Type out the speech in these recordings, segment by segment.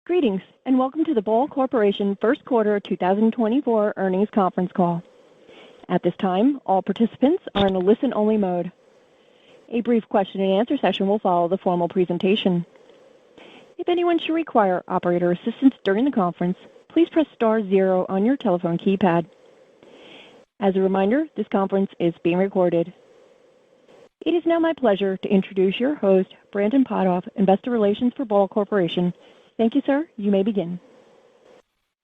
Greetings, and welcome to the Ball Corporation First Quarter 2024 Earnings Conference Call. At this time, all participants are in a listen-only mode. A brief question-and-answer session will follow the formal presentation. If anyone should require operator assistance during the conference, please press star zero on your telephone keypad. As a reminder, this conference is being recorded. It is now my pleasure to introduce your host, Brandon Potthoff, Investor Relations for Ball Corporation. Thank you, sir. You may begin.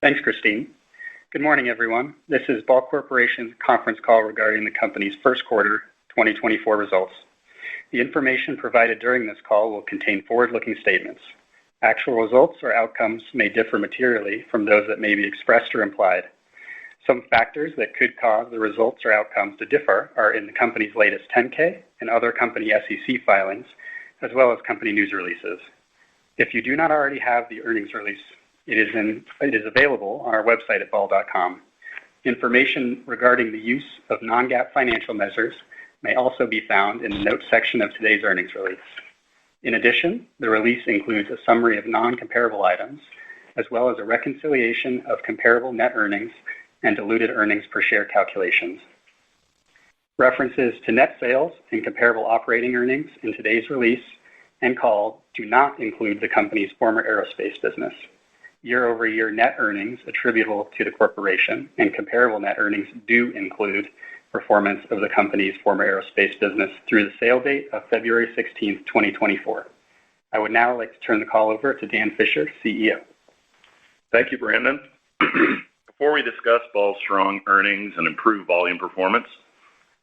Thanks, Christine. Good morning, everyone. This is Ball Corporation's conference call regarding the company's first quarter 2024 results. The information provided during this call will contain forward-looking statements. Actual results or outcomes may differ materially from those that may be expressed or implied. Some factors that could cause the results or outcomes to differ are in the company's latest 10-K and other company SEC filings, as well as company news releases. If you do not already have the earnings release, it is available on our website at ball.com. Information regarding the use of non-GAAP financial measures may also be found in the notes section of today's earnings release. In addition, the release includes a summary of non-comparable items, as well as a reconciliation of comparable net earnings and diluted earnings per share calculations. References to net sales and comparable operating earnings in today's release and call do not include the company's former aerospace business. Year-over-year net earnings attributable to the corporation and comparable net earnings do include performance of the company's former aerospace business through the sale date of February 16, 2024. I would now like to turn the call over to Dan Fisher, CEO. Thank you, Brandon. Before we discuss Ball's strong earnings and improved volume performance,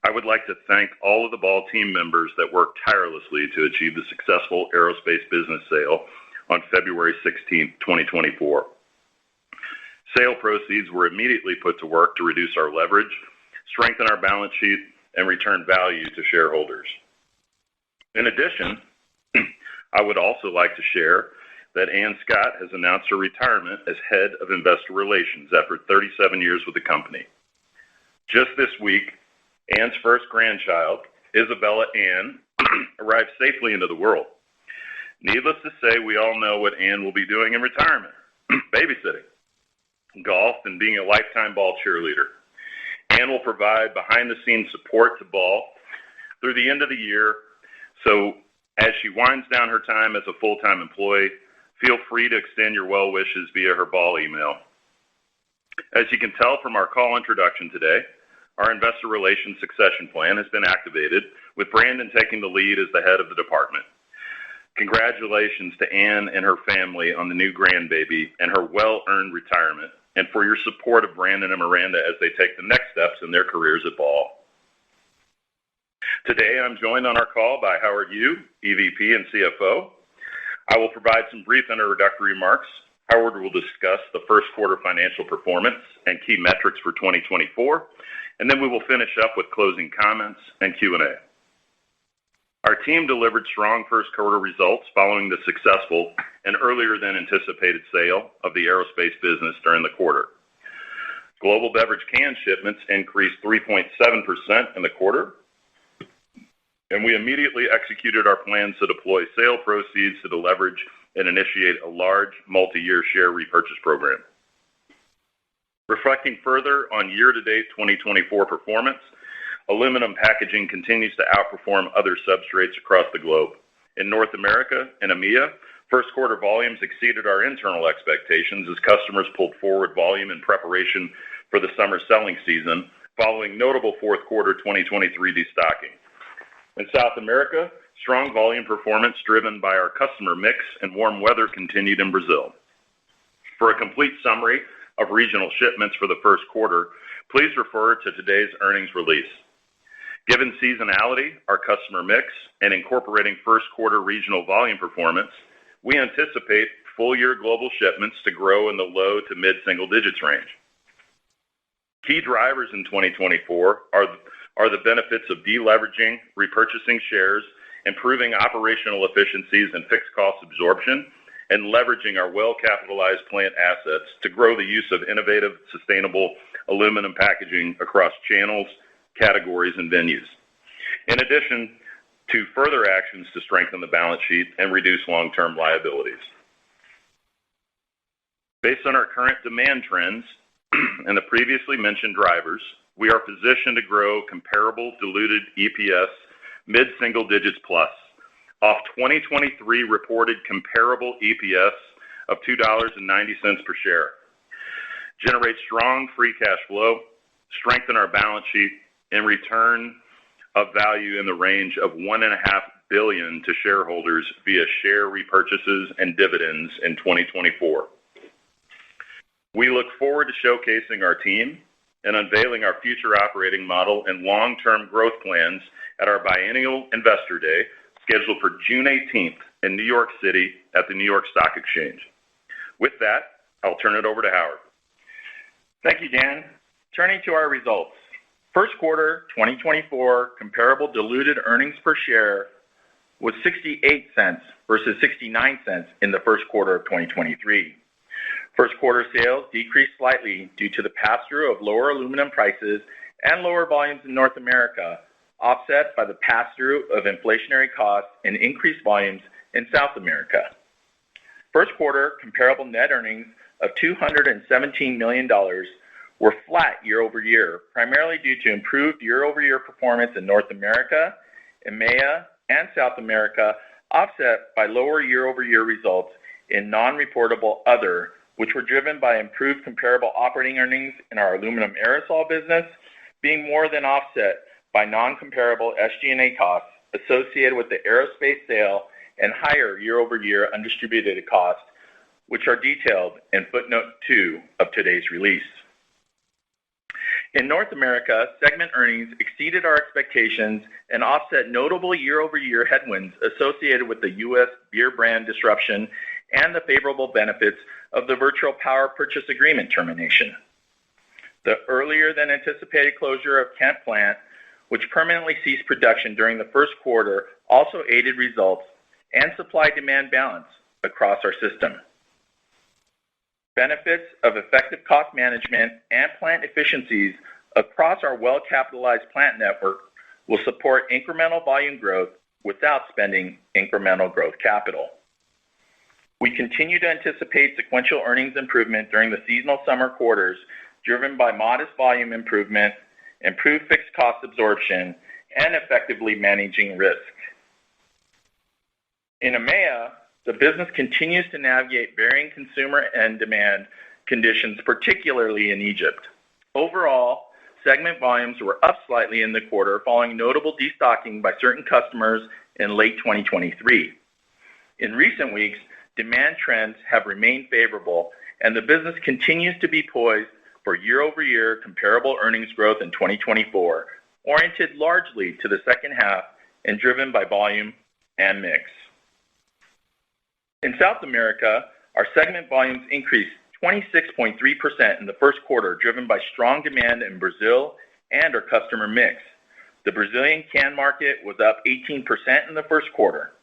I would like to thank all of the Ball team members that worked tirelessly to achieve the successful aerospace business sale on February 16, 2024. Sale proceeds were immediately put to work to reduce our leverage, strengthen our balance sheet, and return value to shareholders. In addition, I would also like to share that Ann Scott has announced her retirement as head of investor relations after 37 years with the company. Just this week, Ann's first grandchild, Isabella Ann, arrived safely into the world. Needless to say, we all know what Ann will be doing in retirement: babysitting, golf, and being a lifetime Ball cheerleader. Ann will provide behind-the-scenes support to Ball through the end of the year, so as she winds down her time as a full-time employee, feel free to extend your well wishes via her Ball email. As you can tell from our call introduction today, our investor relations succession plan has been activated, with Brandon taking the lead as the head of the department. Congratulations to Ann and her family on the new grandbaby and her well-earned retirement, and for your support of Brandon and Miranda as they take the next steps in their careers at Ball. Today, I'm joined on our call by Howard Yu, EVP and CFO. I will provide some brief introductory remarks. Howard will discuss the first quarter financial performance and key metrics for 2024, and then we will finish up with closing comments and Q&A. Our team delivered strong first quarter results following the successful and earlier than anticipated sale of the aerospace business during the quarter. Global beverage can shipments increased 3.7% in the quarter, and we immediately executed our plans to deploy sale proceeds to leverage and initiate a large multi-year share repurchase program. Reflecting further on year-to-date 2024 performance, aluminum packaging continues to outperform other substrates across the globe. In North America and EMEA, first quarter volumes exceeded our internal expectations as customers pulled forward volume in preparation for the summer selling season, following notable fourth quarter 2023 destocking. In South America, strong volume performance driven by our customer mix and warm weather continued in Brazil. For a complete summary of regional shipments for the first quarter, please refer to today's earnings release. Given seasonality, our customer mix, and incorporating first quarter regional volume performance, we anticipate full-year global shipments to grow in the low to mid-single digits range. Key drivers in 2024 are the benefits of deleveraging, repurchasing shares, improving operational efficiencies and fixed cost absorption, and leveraging our well-capitalized plant assets to grow the use of innovative, sustainable aluminum packaging across channels, categories, and venues. In addition to further actions to strengthen the balance sheet and reduce long-term liabilities. Based on our current demand trends and the previously mentioned drivers, we are positioned to grow comparable diluted EPS mid-single digits plus, off 2023 reported comparable EPS of $2.90 per share, generate strong free cash flow, strengthen our balance sheet, and return of value in the range of $1.5 billion to shareholders via share repurchases and dividends in 2024. We look forward to showcasing our team and unveiling our future operating model and long-term growth plans at our biennial Investor Day, scheduled for June 18th in New York City at the New York Stock Exchange. With that, I'll turn it over to Howard. Thank you, Dan. Turning to our results. First quarter 2024 comparable diluted earnings per share was 68 cents versus 69 cents in the first quarter of 2023. First quarter sales decreased slightly due to the pass-through of lower aluminum prices and lower volumes in North America, offset by the pass-through of inflationary costs and increased volumes in South America. First quarter comparable net earnings of $217 million were flat year over year, primarily due to improved year-over-year performance in North America, EMEA, and South America, offset by lower year-over-year results in non-reportable other, which were driven by improved comparable operating earnings in our aluminum aerosol business, being more than offset by non-comparable SG&A costs associated with the aerospace sale and higher year-over-year undistributed costs, which are detailed in footnote 2 of today's release. In North America, segment earnings exceeded our expectations and offset notable year-over-year headwinds associated with the U.S. beer brand disruption and the favorable benefits of the virtual power purchase agreement termination. The earlier than anticipated closure of Kent plant, which permanently ceased production during the first quarter, also aided results and supply-demand balance across our system. Benefits of effective cost management and plant efficiencies across our well-capitalized plant network will support incremental volume growth without spending incremental growth capital. We continue to anticipate sequential earnings improvement during the seasonal summer quarters, driven by modest volume improvement, improved fixed cost absorption, and effectively managing risk. In EMEA, the business continues to navigate varying consumer and demand conditions, particularly in Egypt. Overall, segment volumes were up slightly in the quarter, following notable destocking by certain customers in late 2023. In recent weeks, demand trends have remained favorable, and the business continues to be poised for year-over-year comparable earnings growth in 2024, oriented largely to the second half and driven by volume and mix. In South America, our segment volumes increased 26.3% in the first quarter, driven by strong demand in Brazil and our customer mix. The Brazilian can market was up 18% in the first quarter.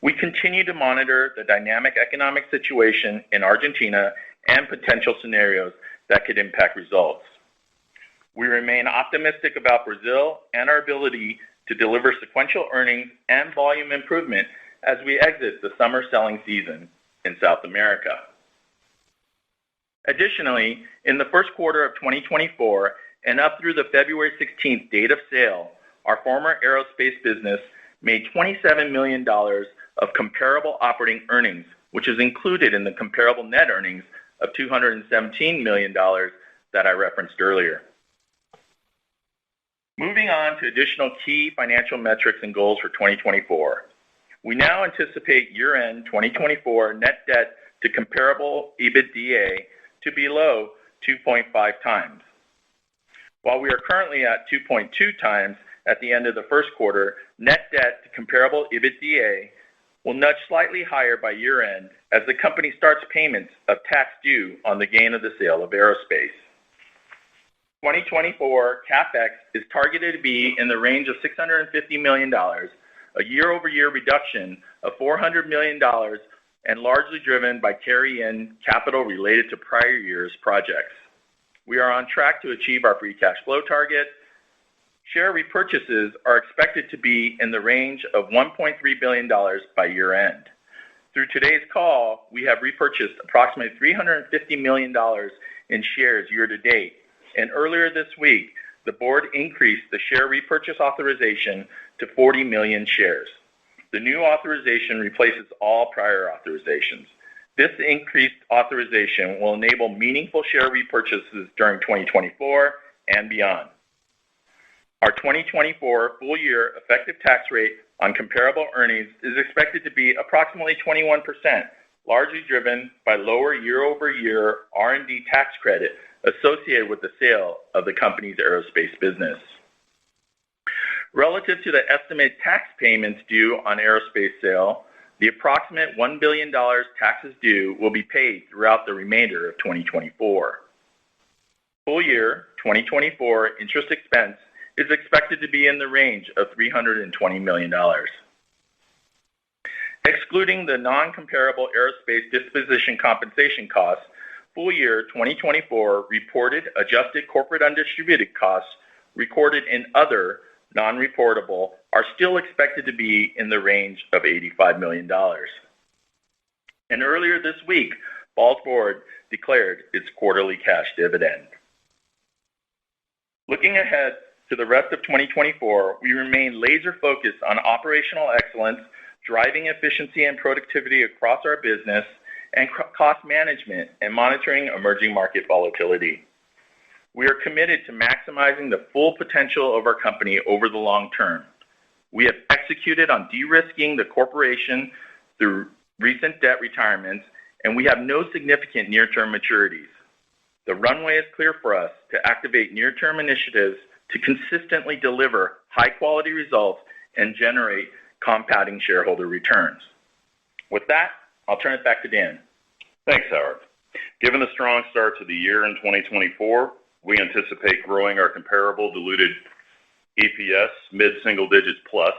We continue to monitor the dynamic economic situation in Argentina and potential scenarios that could impact results. We remain optimistic about Brazil and our ability to deliver sequential earnings and volume improvement as we exit the summer selling season in South America. Additionally, in the first quarter of 2024 and up through the February 16th date of sale, our former aerospace business made $27 million of comparable operating earnings, which is included in the comparable net earnings of $217 million that I referenced earlier. Moving on to additional key financial metrics and goals for 2024. We now anticipate year-end 2024 net debt to comparable EBITDA to be below 2.5 times. While we are currently at 2.2 times at the end of the first quarter, net debt to comparable EBITDA will nudge slightly higher by year-end as the company starts payments of tax due on the gain of the sale of aerospace. 2024 CapEx is targeted to be in the range of $650 million, a year-over-year reduction of $400 million, and largely driven by carry-in capital related to prior year's projects. We are on track to achieve our free cash flow target. Share repurchases are expected to be in the range of $1.3 billion by year-end. Through today's call, we have repurchased approximately $350 million in shares year to date, and earlier this week, the board increased the share repurchase authorization to 40 million shares. The new authorization replaces all prior authorizations. This increased authorization will enable meaningful share repurchases during 2024 and beyond. Our 2024 full-year effective tax rate on comparable earnings is expected to be approximately 21%, largely driven by lower year-over-year R&D tax credit associated with the sale of the company's aerospace business. Relative to the estimated tax payments due on aerospace sale, the approximate $1 billion taxes due will be paid throughout the remainder of 2024. Full year 2024 interest expense is expected to be in the range of $320 million. Excluding the non-comparable aerospace disposition compensation costs, full year 2024 reported adjusted corporate undistributed costs recorded in other non-reportable are still expected to be in the range of $85 million. And earlier this week, Ball's board declared its quarterly cash dividend. Looking ahead to the rest of 2024, we remain laser focused on operational excellence, driving efficiency and productivity across our business, and cost management and monitoring emerging market volatility. We are committed to maximizing the full potential of our company over the long term. We have executed on de-risking the corporation through recent debt retirements, and we have no significant near-term maturities. The runway is clear for us to activate near-term initiatives to consistently deliver high-quality results and generate compounding shareholder returns. With that, I'll turn it back to Dan. Thanks, Howard. Given the strong start to the year in 2024, we anticipate growing our comparable diluted EPS mid-single digits plus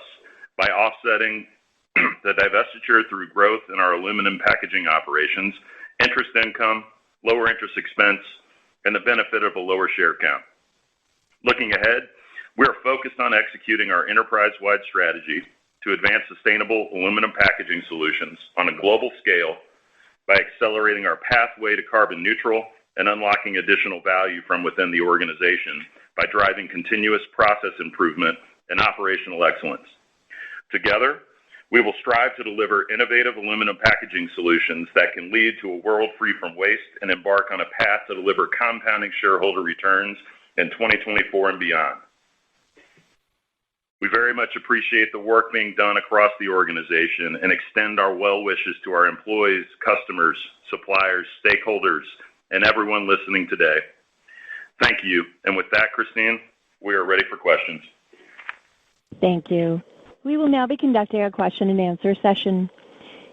by offsetting the divestiture through growth in our aluminum packaging operations, interest income, lower interest expense, and the benefit of a lower share count. Looking ahead, we are focused on executing our enterprise-wide strategy to advance sustainable aluminum packaging solutions on a global scale by accelerating our pathway to carbon neutral and unlocking additional value from within the organization by driving continuous process improvement and operational excellence. Together, we will strive to deliver innovative aluminum packaging solutions that can lead to a world free from waste and embark on a path to deliver compounding shareholder returns in 2024 and beyond. We very much appreciate the work being done across the organization and extend our well wishes to our employees, customers, suppliers, stakeholders, and everyone listening today. Thank you. And with that, Christine, we are ready for questions. Thank you. We will now be conducting a question and answer session.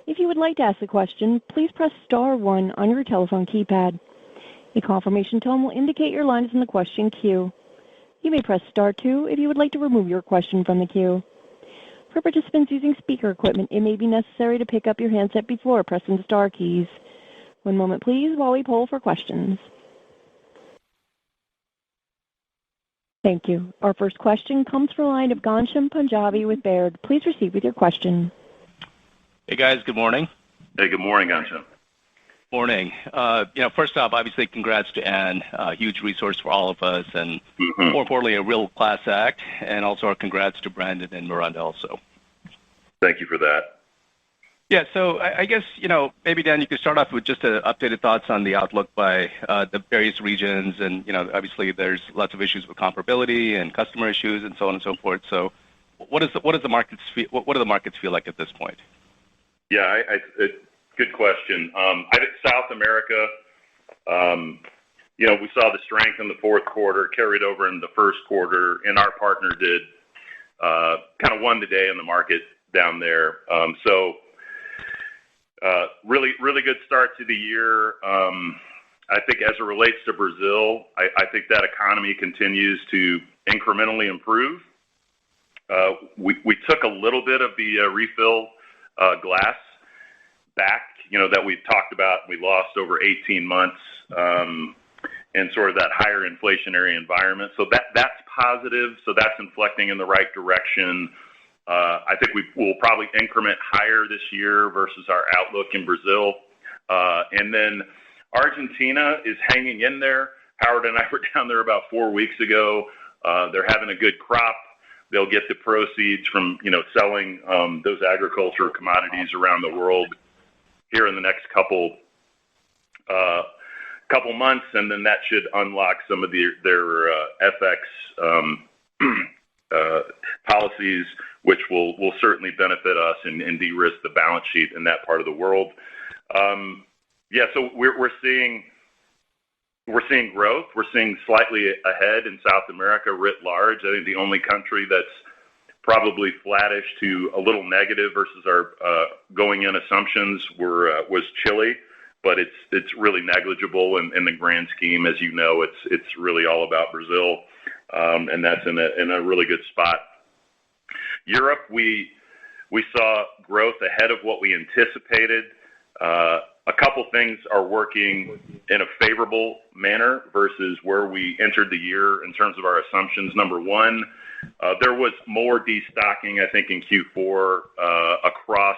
If you would like to ask a question, please press star 1 on your telephone keypad. A confirmation tone will indicate your line is in the question queue. You may press star 2 if you would like to remove your question from the queue. For participants using speaker equipment, it may be necessary to pick up your handset before pressing the star keys. One moment, please, while we poll for questions. Thank you. Our first question comes from the line of Ghansham Panjabi with Baird. Please proceed with your question. Hey, guys. Good morning. Hey, good morning, Ghansham. Morning. First off, obviously, congrats to Ann. A huge resource for all of us, and more importantly, a real class act. And also our congrats to Brandon and Miranda also. Thank you for that. Yeah, so I guess, maybe, Dan, you could start off with just updated thoughts on the outlook by the various regions. And, obviously, there's lots of issues with comparability and customer issues and so on and so forth. So what do the markets feel like at this point? Yeah, good question. I think South America, we saw the strength in the fourth quarter carried over in the first quarter, and our partner did kind of won the day in the market down there. Really good start to the year. I think as it relates to Brazil, I think that economy continues to incrementally improve. We took a little bit of the refill glass back, that we've talked about. We lost over 18 months in sort of that higher inflationary environment. So that's positive. So that's inflecting in the right direction. I think we'll probably increment higher this year versus our outlook in Brazil. And then Argentina is hanging in there. Howard and I were down there about 4 weeks ago. They're having a good crop. They'll get the proceeds from, selling those agricultural commodities around the world here in the next couple months, and then that should unlock some of their FX policies, which will certainly benefit us and de-risk the balance sheet in that part of the world. So we're seeing growth. We're seeing slightly ahead in South America writ large. I think the only country that's probably flattish to a little negative versus our going in assumptions was Chile, but it's really negligible in the grand scheme. As you know, it's really all about Brazil, and that's in a really good spot. Europe, we saw growth ahead of what we anticipated. A couple things are working in a favorable manner versus where we entered the year in terms of our assumptions. Number one, there was more destocking, I think, in Q4 across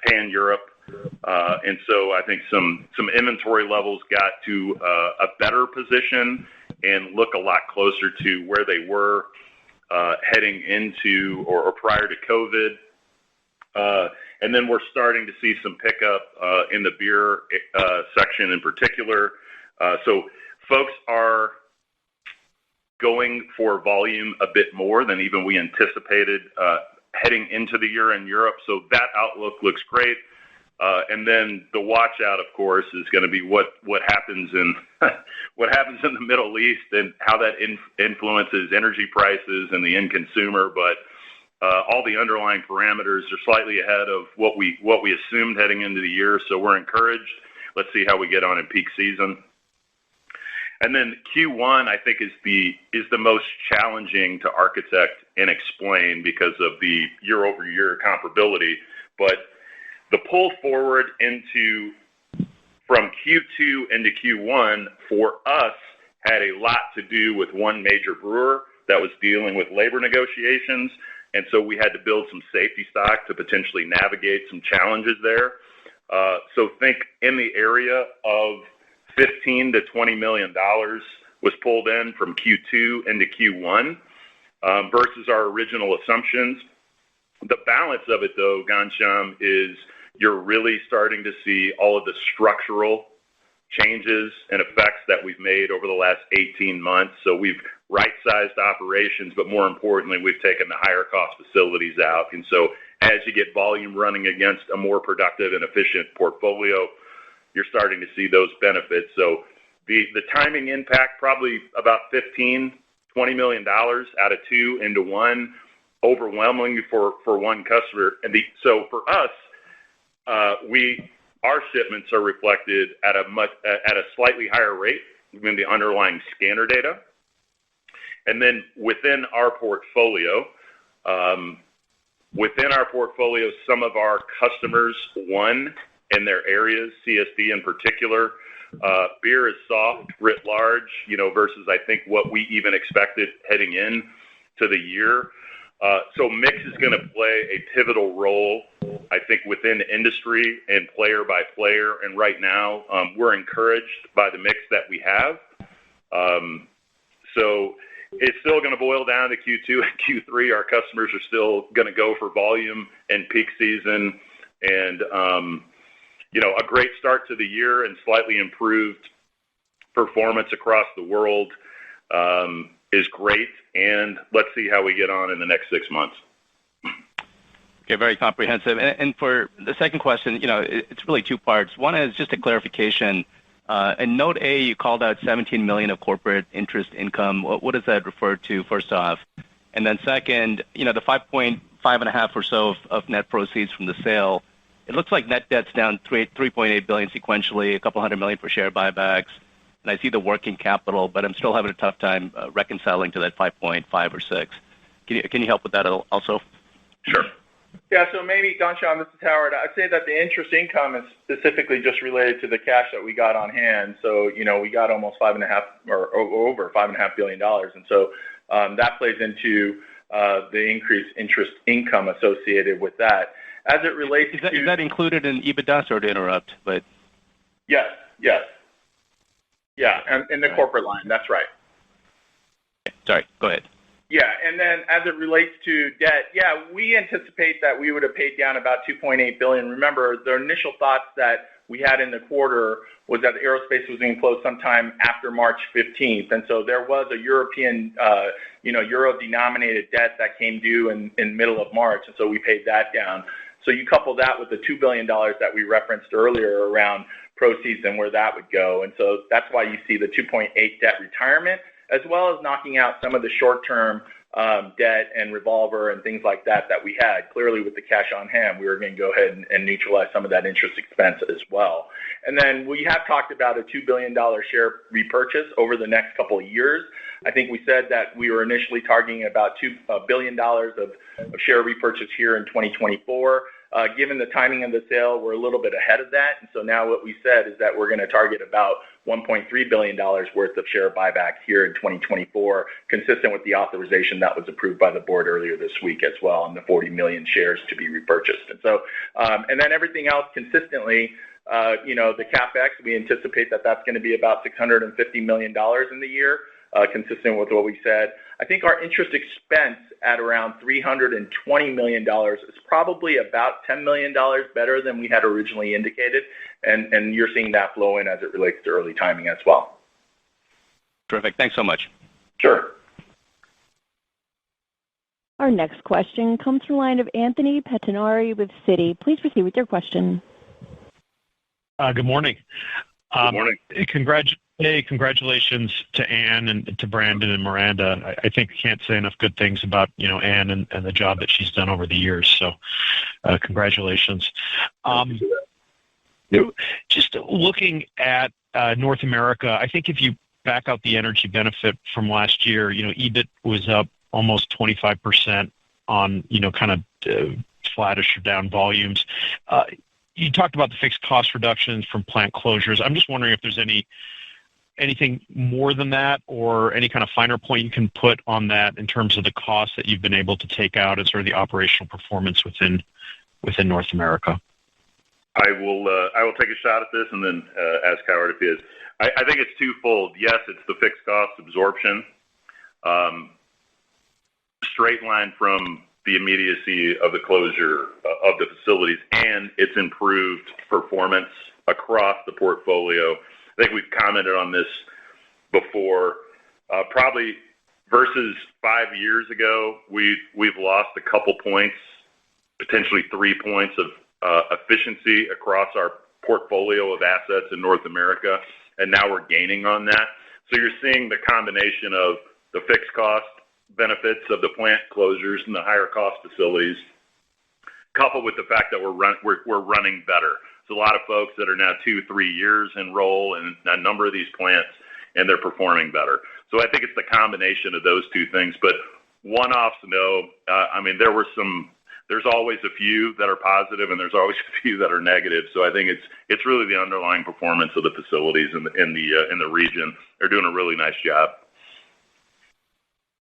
pan-Europe. And so I think some inventory levels got to a better position and look a lot closer to where they were heading into or prior to COVID. And then we're starting to see some pickup in the beer section in particular. So folks are going for volume a bit more than even we anticipated heading into the year in Europe. So that outlook looks great. And then the watch out, of course, is going to be what happens in the Middle East and how that influences energy prices and the end consumer. But all the underlying parameters are slightly ahead of what we assumed heading into the year. So we're encouraged. Let's see how we get on in peak season. And then Q1, I think, is the most challenging to architect and explain because of the year-over-year comparability. But the pull forward from Q2 into Q1 for us had a lot to do with one major brewer that was dealing with labor negotiations. And so we had to build some safety stock to potentially navigate some challenges there. So think in the area of $15 to $20 million was pulled in from Q2 into Q1 versus our original assumptions. The balance of it, though, Ghansham, is you're really starting to see all of the structural changes and effects that we've made over the last 18 months. So we've right-sized operations, but more importantly, we've taken the higher cost facilities out. And so as you get volume running against a more productive and efficient portfolio, you're starting to see those benefits. So the timing impact, probably about $15, $20 million out of two into one, overwhelmingly for one customer. And so for us, our shipments are reflected at a slightly higher rate than the underlying scanner data. And then within our portfolio, some of our customers won in their areas, CSD in particular. Beer is soft, writ large, versus I think what we even expected heading in to the year. So mix is going to play a pivotal role, I think, within the industry and player by player. And right now, we're encouraged by the mix that we have. So it's still going to boil down to Q2 and Q3. Our customers are still going to go for volume and peak season. And, a great start to the year and slightly improved performance across the world is great. And let's see how we get on in the next 6 months. Okay, very comprehensive. And for the second question, it's really two parts. One is just a clarification. In Note A, you called out $17 million of corporate interest income. What does that refer to, first off? And then second, the 5.5 or so of net proceeds from the sale, it looks like net debt's down $3.8 billion sequentially, a couple $100 million for share buybacks. And I see the working capital, but I'm still having a tough time reconciling to that 5.5 or 6. Can you help with that also? Sure. Yeah, so maybe, Ghansham, this is Howard. I'd say that the interest income is specifically just related to the cash that we got on hand. So, we got almost $5.5 or over $5.5 billion. And so that plays into the increased interest income associated with that. As it relates is that included in EBITDA? Sorry to interrupt, but yes, and in the corporate line, that's right. Sorry, go ahead. Yeah, and then as it relates to debt, we anticipate that we would have paid down about $2.8 billion. Remember, the initial thoughts that we had in the quarter was that aerospace was going to close sometime after March 15th, and so there was a European, euro-denominated debt that came due in middle of March, and so we paid that down. So you couple that with the $2 billion that we referenced earlier around proceeds and where that would go, and so that's why you see the 2.8 debt retirement, as well as knocking out some of the short-term debt and revolver and things like that we had. Clearly, with the cash on hand, we were going to go ahead and neutralize some of that interest expense as well. And then we have talked about a $2 billion share repurchase over the next couple of years. I think we said that we were initially targeting about $2 billion of share repurchase here in 2024. Given the timing of the sale, we're a little bit ahead of that. And so now what we said is that we're going to target about $1.3 billion worth of share buyback here in 2024, consistent with the authorization that was approved by the board earlier this week as well, and the 40 million shares to be repurchased. And so, and then everything else consistently, the CapEx, we anticipate that that's going to be about $650 million in the year, consistent with what we said. I think our interest expense at around $320 million is probably about $10 million better than we had originally indicated, and you're seeing that flow in as it relates to early timing as well. Terrific. Thanks so much. Sure. Our next question comes from the line of Anthony Pettinari with Citi. Please proceed with your question. Good morning. Good morning. Congratulations to Ann and to Brandon and Miranda. I think I can't say enough good things about Ann and the job that she's done over the years. So, congratulations. Just looking at North America, I think if you back out the energy benefit from last year, EBIT was up almost 25% on kind of flattish or down volumes. You talked about the fixed cost reductions from plant closures. I'm just wondering if there's anything more than that, or any kind of finer point you can put on that in terms of the costs that you've been able to take out and sort of the operational performance within North America. I will take a shot at this and then ask Howard if he is. I think it's twofold. Yes, it's the fixed cost absorption, straight line from the immediacy of the closure of the facilities, and its improved performance across the portfolio. I think we've commented on this before. Probably versus 5 years ago, we've lost a couple points, potentially 3 points of efficiency across our portfolio of assets in North America, and now we're gaining on that. So you're seeing the combination of the fixed cost benefits of the plant closures and the higher cost facilities, coupled with the fact that we're running better. There's a lot of folks that are now 2-3 years in role in a number of these plants, and they're performing better. So I think it's the combination of those two things. But one-offs, no. There's always a few that are positive, and there's always a few that are negative. So I think it's really the underlying performance of the facilities in the region. They're doing a really nice job.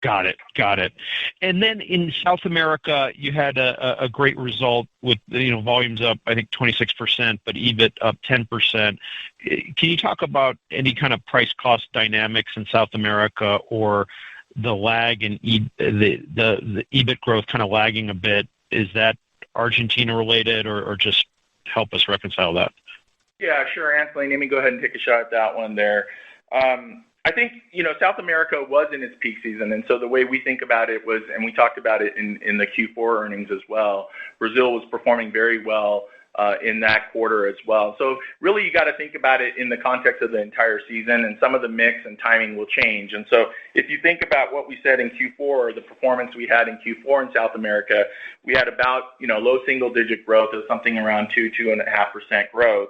Got it. And then in South America, you had a great result with volumes up, I think 26%, but EBIT up 10%. Can you talk about any kind of price cost dynamics in South America, or the lag in the EBIT growth kind of lagging a bit? Is that Argentina related, or just help us reconcile that? Yeah, sure, Anthony. Let me go ahead and take a shot at that one there. I think, South America was in its peak season, and so the way we think about it was, and we talked about it in the Q4 earnings as well, Brazil was performing very well in that quarter as well. So really you got to think about it in the context of the entire season, and some of the mix and timing will change. And so if you think about what we said in Q4, the performance we had in Q4 in South America, we had about, low single-digit growth of something around 2.5% growth,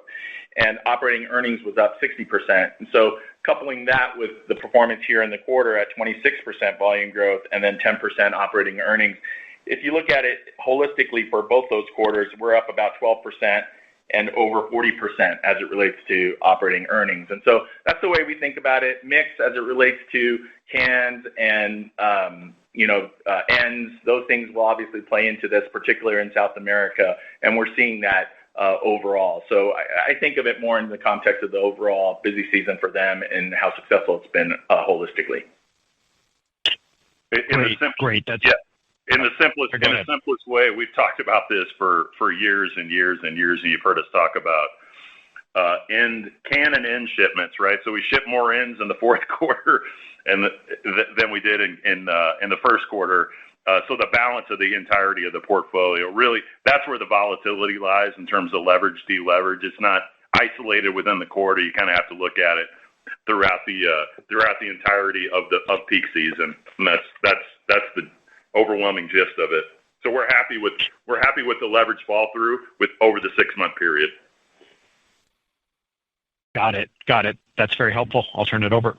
and operating earnings was up 60%. And so coupling that with the performance here in the quarter at 26% volume growth and then 10% operating earnings, if you look at it holistically for both those quarters, we're up about 12% and over 40% as it relates to operating earnings. And so that's the way we think about it. Mix as it relates to cans and ends. Those things will obviously play into this, particularly in South America, and we're seeing that overall. So I think of it more in the context of the overall busy season for them and how successful it's been holistically. Great. That's In the simplest way, we've talked about this for years and years and years, and you've heard us talk about can and end shipments, right? So we ship more ends in the fourth quarter than we did in the first quarter. So the balance of the entirety of the portfolio, really, that's where the volatility lies in terms of leverage, deleverage. It's not isolated within the quarter. You kind of have to look at it throughout the entirety of peak season, and that's the overwhelming gist of it. So we're happy with the leverage fall through over the 6-month period. Got it. That's very helpful. I'll turn it over.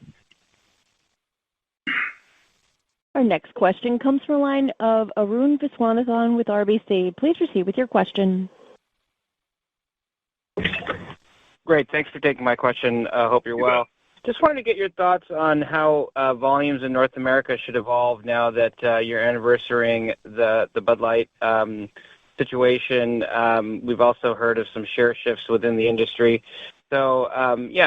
Our next question comes from the line of Arun Viswanathan with RBC. Please proceed with your question. Great. Thanks for taking my question. Hope you're well. Just wanted to get your thoughts on how volumes in North America should evolve now that you're anniversarying the Bud Light situation. We've also heard of some share shifts within the industry. So,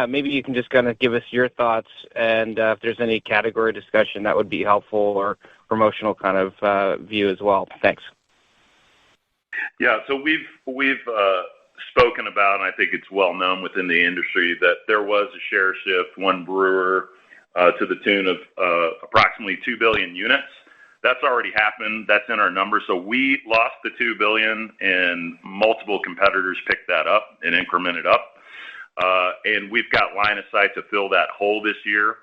maybe you can just kind of give us your thoughts, and if there's any category discussion, that would be helpful, or promotional kind of view as well. Thanks. Yeah, so we've spoken about, and I think it's well known within the industry, that there was a share shift, one brewer to the tune of approximately 2 billion units. That's already happened. That's in our numbers. So we lost the 2 billion, and multiple competitors picked that up and incremented up. And we've got line of sight to fill that hole this year.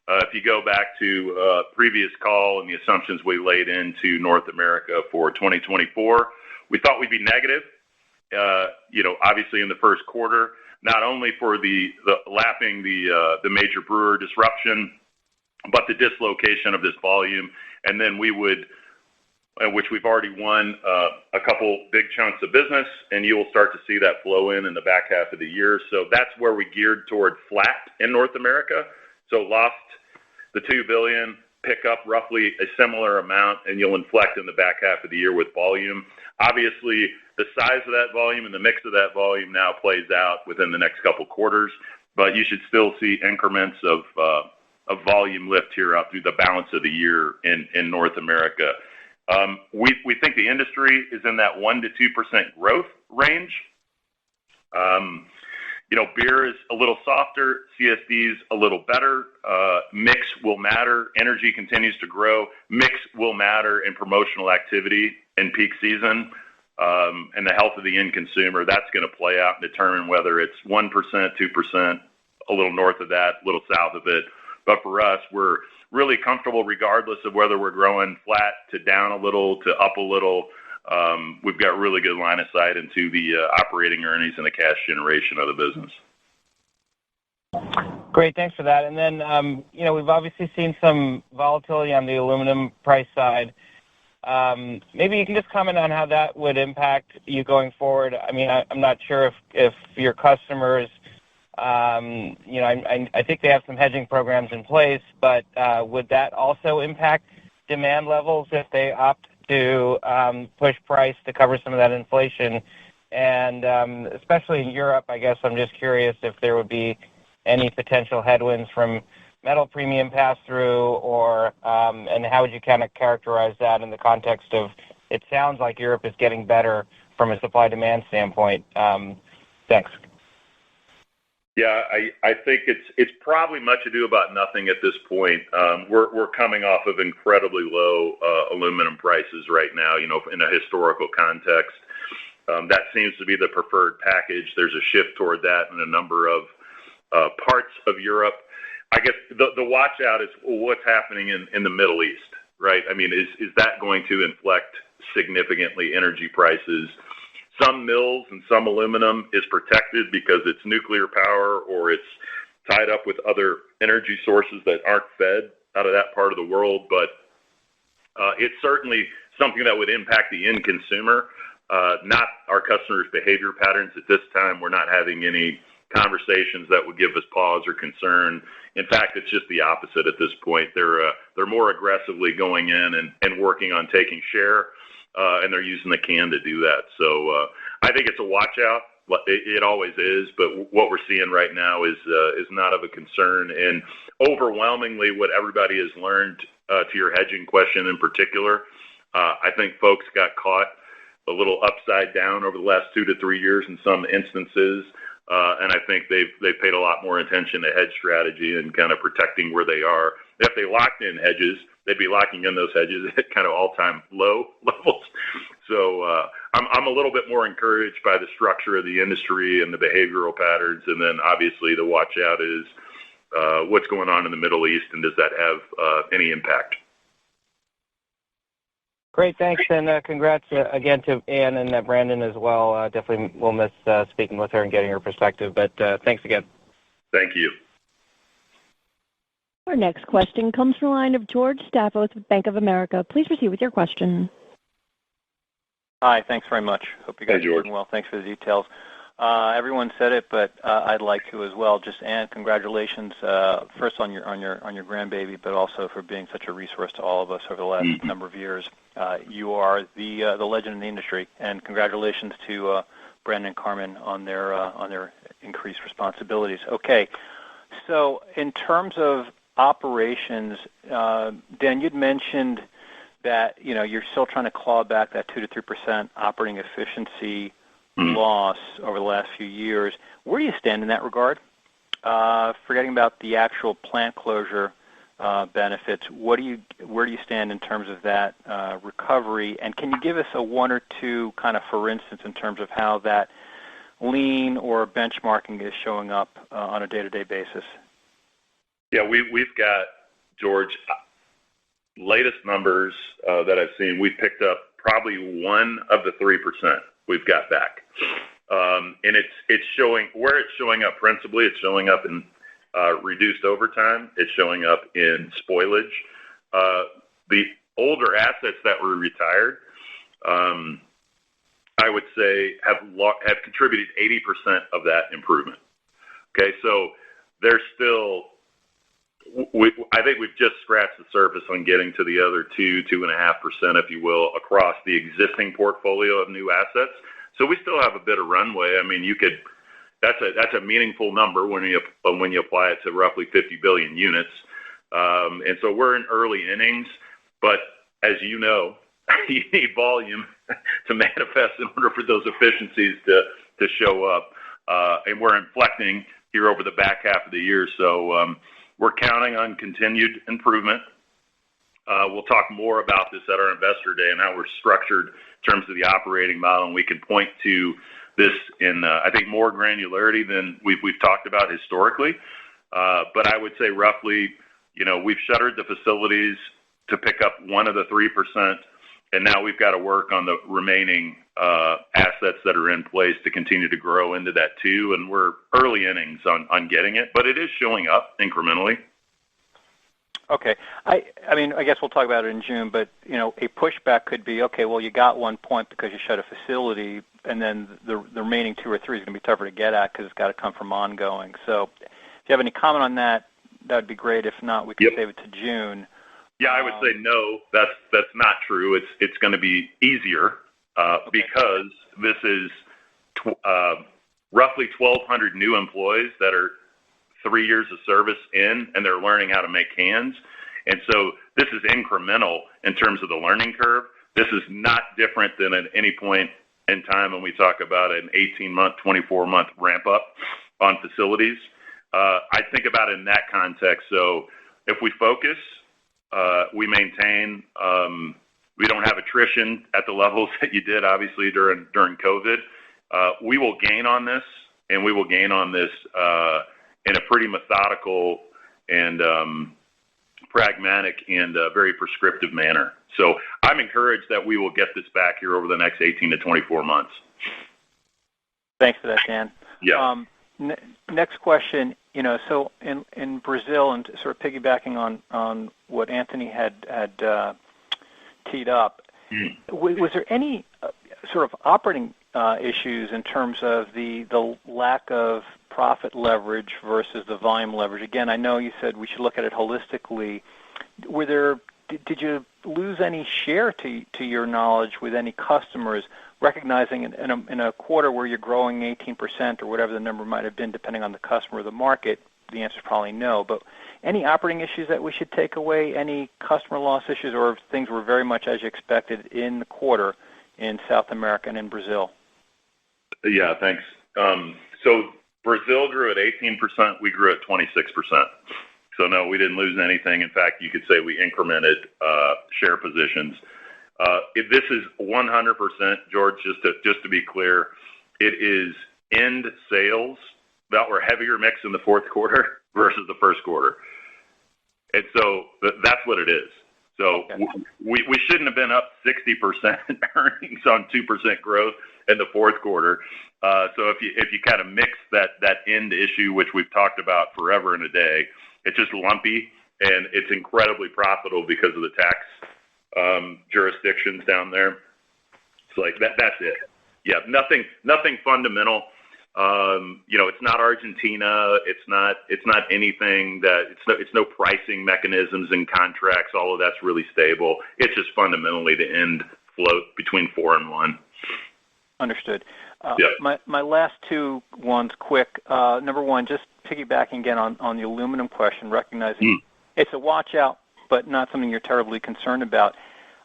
If you go back to previous call and the assumptions we laid into North America for 2024, we thought we'd be negative. Obviously in the first quarter, not only for the lapping the major brewer disruption, but the dislocation of this volume, and then we would, which we've already won a couple big chunks of business, and you will start to see that flow in the back half of the year. So that's where we geared toward flat in North America. So lost the 2 billion, pick up roughly a similar amount, and you'll inflect in the back half of the year with volume. Obviously, the size of that volume and the mix of that volume now plays out within the next couple quarters, but you should still see increments of volume lift here up through the balance of the year in North America. We think the industry is in that 1% to 2% growth range. Beer is a little softer, CSD's a little better. Mix will matter. Energy continues to grow. Mix will matter in promotional activity in peak season. And the health of the end consumer, that's going to play out and determine whether it's 1%, 2%, a little north of that, a little south of it. But for us, we're really comfortable regardless of whether we're growing flat to down a little to up a little. We've got really good line of sight into the operating earnings and the cash generation of the business. Great, thanks for that. And then, we've obviously seen some volatility on the aluminum price side. Maybe you can just comment on how that would impact you going forward. I mean, I'm not sure if your customers, I think they have some hedging programs in place, but would that also impact demand levels if they opt to push price to cover some of that inflation? And especially in Europe, I guess I'm just curious if there would be any potential headwinds from metal premium pass-through, or and how would you kind of characterize that in the context of, it sounds like Europe is getting better from a supply-demand standpoint. Thanks. Yeah, I think it's probably much ado about nothing at this point. We're coming off of incredibly low aluminum prices right now, in a historical context. That seems to be the preferred package. There's a shift toward that in a number of parts of Europe. I guess the watch out is what's happening in the Middle East, right? I mean, is that going to inflect significantly energy prices? Some mills and some aluminum is protected because it's nuclear power or it's tied up with other energy sources that aren't fed out of that part of the world. But it's certainly something that would impact the end consumer, not our customers' behavior patterns. At this time, we're not having any conversations that would give us pause or concern. In fact, it's just the opposite at this point. They're more aggressively going in and working on taking share, and they're using the can to do that. So I think it's a watch out. It always is, but what we're seeing right now is not of a concern. And overwhelmingly, what everybody has learned, to your hedging question in particular, I think folks got caught a little upside down over the last 2 to 3 years in some instances, and I think they've paid a lot more attention to hedge strategy and kind of protecting where they are. If they locked in hedges, they'd be locking in those hedges at kind of all-time low levels. So I'm a little bit more encouraged by the structure of the industry and the behavioral patterns, and then obviously the watch out is what's going on in the Middle East, and does that have any impact? Great, thanks, and congrats again to Ann and Brandon as well. Definitely we'll miss speaking with her and getting her perspective, but thanks again. Thank you. Our next question comes from the line of George Staphos with Bank of America. Please proceed with your question. Hi, thanks very much. Hope you guys Hey, are doing well. Thanks for the details. Everyone said it, but I'd like to as well. Just Ann, congratulations first on your grandbaby, but also for being such a resource to all of us over the last number of years. You are the legend in the industry, and congratulations to Brandon and Carmen on their increased responsibilities. Okay, so in terms of operations, Dan, you'd mentioned that you're still trying to claw back that 2 to 3% operating efficiency loss over the last few years. Where do you stand in that regard? Forgetting about the actual plant closure benefits, where do you stand in terms of that recovery? And can you give us a one or two kind of, for instance, in terms of how that lean or benchmarking is showing up on a day-to-day basis? Yeah, we've got, George, latest numbers that I've seen, we've picked up probably 1 of the 3% we've got back. And it's showing where it's showing up principally. It's showing up in reduced overtime. It's showing up in spoilage. The older assets that were retired, I would say, have contributed 80% of that improvement. Okay, so there's still. I think we've just scratched the surface on getting to the other 2.5%, if you will, across the existing portfolio of new assets. So we still have a bit of runway. I mean, that's a meaningful number when you apply it to roughly 50 billion units. And so we're in early innings, but as you know, you need volume to manifest in order for those efficiencies to show up. And we're inflecting here over the back half of the year. So we're counting on continued improvement. We'll talk more about this at our Investor Day and how we're structured in terms of the operating model, and we can point to this in, I think, more granularity than we've talked about historically. But I would say roughly, we've shuttered the facilities to pick up 1 of the 3%, and now we've got to work on the remaining assets that are in place to continue to grow into that too. And we're early innings on getting it, but it is showing up incrementally. Okay. I mean, I guess we'll talk about it in June, but, a pushback could be, okay, well, you got 1 point because you shut a facility, and then the remaining 2 or 3 is going to be tougher to get at because it's got to come from ongoing. So if you have any comment on that, that would be great. If not, we can save it to June. Yeah, I would say no, that's not true. It's going to be easier because this is roughly 1,200 new employees that are 3 years of service in, and they're learning how to make cans. And so this is incremental in terms of the learning curve. This is not different than at any point in time when we talk about an 18-month, 24-month ramp up on facilities. I think about it in that context. So if we focus, we maintain, we don't have attrition at the levels that you did, obviously, during COVID. We will gain on this, and we will gain on this in a pretty methodical and pragmatic and very prescriptive manner. So I'm encouraged that we will get this back here over the next 18 to 24 months. Thanks for that, Dan. Yeah. Next question, so in Brazil, and sort of piggybacking on what Anthony had teed up, was there any sort of operating issues in terms of the lack of profit leverage versus the volume leverage. Again, I know you said we should look at it holistically. Did you lose any share to your knowledge with any customers, recognizing in a quarter where you're growing 18% or whatever the number might have been, depending on the customer or the market? The answer is probably no. But any operating issues that we should take away, any customer loss issues, or things were very much as you expected in the quarter in South America and in Brazil? Yeah, thanks. So Brazil grew at 18%. We grew at 26%. So no, we didn't lose anything. In fact, you could say we incremented share positions. If this is 100%, George, just to be clear, it is end sales that were heavier mix in the fourth quarter versus the first quarter. And so that's what it is. So we shouldn't have been up 60% earnings on 2% growth in the fourth quarter. So if you kind of mix that end issue, which we've talked about forever and a day, it's just lumpy, and it's incredibly profitable because of the tax jurisdictions down there. So like that's it. Yeah, nothing fundamental. It's not Argentina. It's not anything that it's no pricing mechanisms and contracts. All of that's really stable. It's just fundamentally the end float between 4 and 1. Understood. Yeah. My last two ones quick. Number one, just piggybacking again on the aluminum question, recognizing it's a watch out, but not something you're terribly concerned about.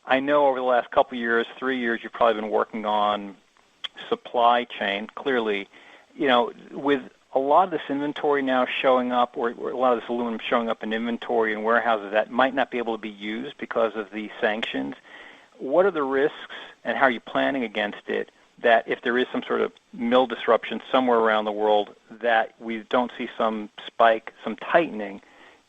I know over the last couple of years, 3 years, you've probably been working on supply chain. Clearly, with a lot of this inventory now showing up, or a lot of this aluminum showing up in inventory and warehouses that might not be able to be used because of the sanctions, what are the risks and how are you planning against it, that if there is some sort of mill disruption somewhere around the world, that we don't see some spike, some tightening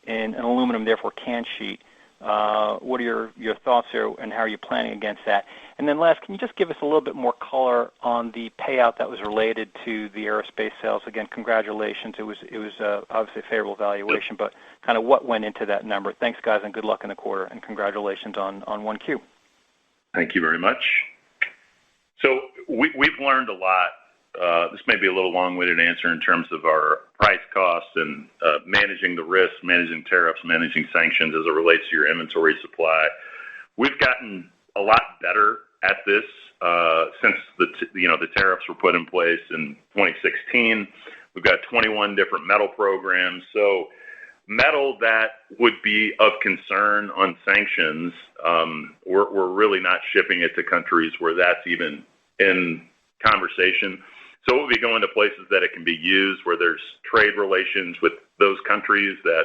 in an aluminum, therefore can sheet? What are your thoughts there, and how are you planning against that? And then last, can you just give us a little bit more color on the payout that was related to the aerospace sales? Again, congratulations. It was obviously a favorable valuation, but kind of what went into that number? Thanks, guys, and good luck in the quarter, and congratulations on 1Q. Thank you very much. So we've learned a lot. This may be a little long-winded answer in terms of our price costs and managing the risks, managing tariffs, managing sanctions as it relates to your inventory supply. We've gotten a lot better at this since the tariffs were put in place in 2016. We've got 21 different metal programs. So metal that would be of concern on sanctions, we're really not shipping it to countries where that's even in conversation. So we'll be going to places that it can be used, where there's trade relations with those countries that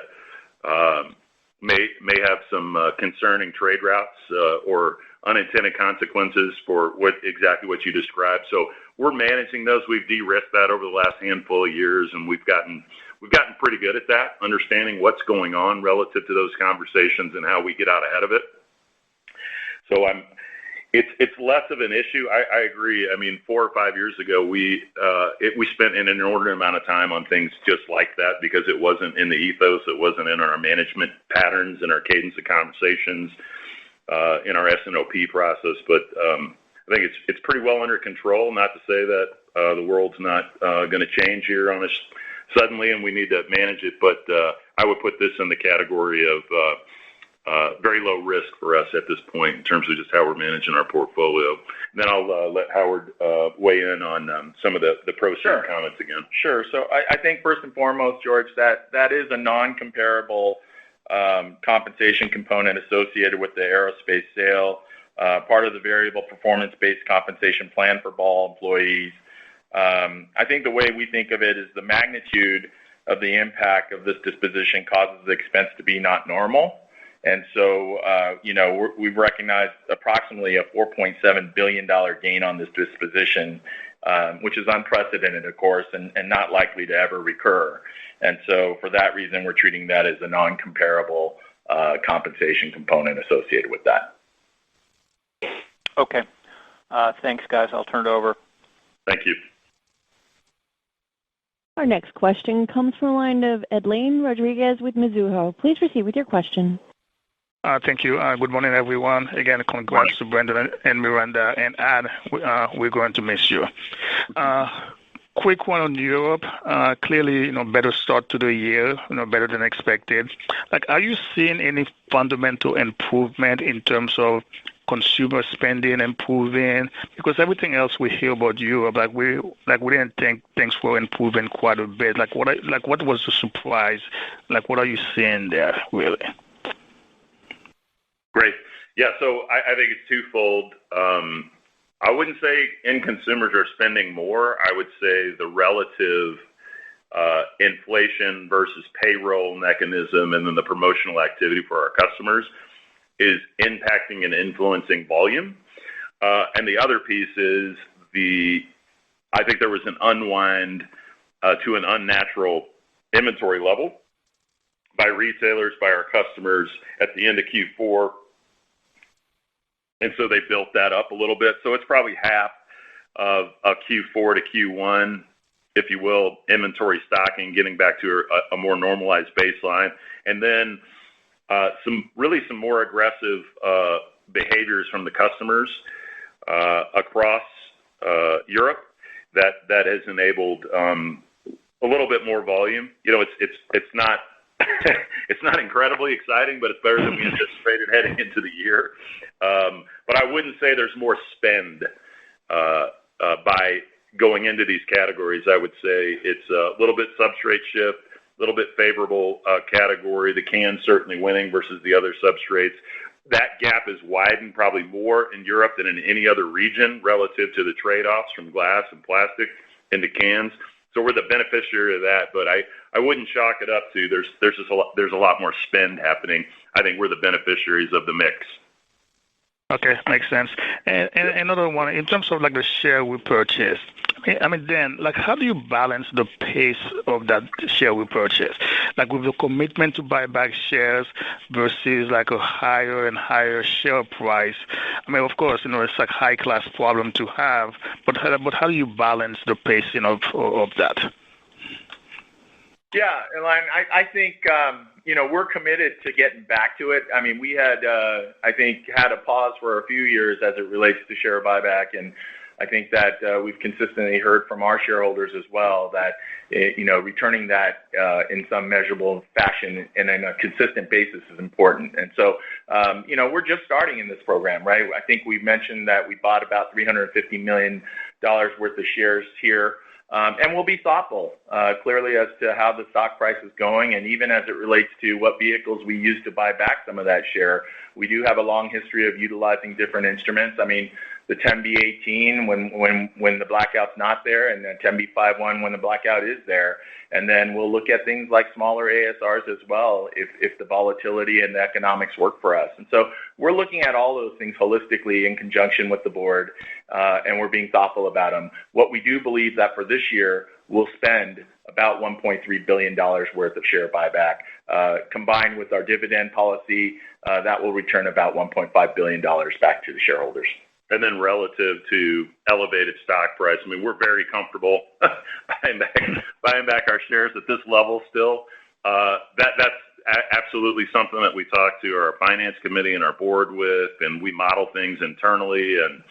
may have some concerning trade routes or unintended consequences for exactly what you described. So we're managing those. We've de-risked that over the last handful of years, and we've gotten pretty good at that, understanding what's going on relative to those conversations and how we get out ahead of it. So it's less of an issue. I agree. I mean, 4 or 5 years ago, we spent an inordinate amount of time on things just like that because it wasn't in the ethos, it wasn't in our management patterns, in our cadence of conversations, in our S&OP process. But I think it's pretty well under control. Not to say that the world's not going to change here on us suddenly, and we need to manage it. But I would put this in the category of very low risk for us at this point in terms of just how we're managing our portfolio. And then I'll let Howard weigh in on some of the pro-serve comments again. Sure. So I think first and foremost, George, that is a non-comparable compensation component associated with the aerospace sale, part of the variable performance-based compensation plan for Ball employees. I think the way we think of it is the magnitude of the impact of this disposition causes the expense to be not normal. And so, we've recognized approximately a $4.7 billion gain on this disposition, which is unprecedented, of course, and not likely to ever recur. And so for that reason, we're treating that as a non-comparable compensation component associated with that. Okay. Thanks, guys. I'll turn it over. Thank you. Our next question comes from the line of Edlain Rodriguez with Mizuho. Please proceed with your question. Thank you. Good morning, everyone. Again, congrats to Brendan and Miranda, and Anne. We're going to miss you. quick one on Europe. Clearly, better start to the year, better than expected. Like, are you seeing any fundamental improvement in terms of consumer spending improving? Because everything else we hear about Europe, we didn't think things were improving quite a bit. What was the surprise? What are you seeing there, really? Great. Yeah, so I think it's twofold. I wouldn't say end consumers are spending more. I would say the relative inflation versus payroll mechanism and then the promotional activity for our customers is impacting and influencing volume. And the other piece is I think there was an unwind to an unnatural inventory level by retailers, by our customers at the end of Q4. And so they built that up a little bit. So it's probably half of Q4 to Q1, if you will, inventory stocking, getting back to a more normalized baseline. And then some more aggressive behaviors from the customers across Europe that has enabled a little bit more volume. It's not it's not incredibly exciting, but it's better than we anticipated heading into the year. But I wouldn't say there's more spend by going into these categories. I would say it's a little bit substrate shift, a little bit favorable category. The can certainly winning versus the other substrates. That gap is widened probably more in Europe than in any other region relative to the trade-offs from glass and plastic into cans. So we're the beneficiary of that, but I wouldn't chalk it up to there's a lot more spend happening. I think we're the beneficiaries of the mix. Okay, makes sense. And another one, in terms of the share repurchase, Dan, how do you balance the pace of that share repurchase? With the commitment to buy back shares versus a higher and higher share price. Of course, it's a high-class problem to have, but how do you balance the pacing of that? Yeah, Alain, I think, we're committed to getting back to it. We had, had a pause for a few years as it relates to share buyback, and I think that we've consistently heard from our shareholders as well that, returning that in some measurable fashion and in a consistent basis is important. And so, we're just starting in this program, right? I think we mentioned that we bought about $350 million worth of shares here. And we'll be thoughtful, clearly, as to how the stock price is going, and even as it relates to what vehicles we use to buy back some of that share. We do have a long history of utilizing different instruments. The 10b-18 when the blackout's not there, and the 10b-5-1 when the blackout is there. And then we'll look at things like smaller ASRs as well if the volatility and the economics work for us. And so we're looking at all those things holistically in conjunction with the board, and we're being thoughtful about them. What we do believe that for this year, we'll spend about $1.3 billion worth of share buyback. Combined with our dividend policy, that will return about $1.5 billion back to the shareholders. And then relative to elevated stock price, we're very comfortable buying back our shares at this level still. That's absolutely something that we talk to our finance committee and our board with, and we model things internally. And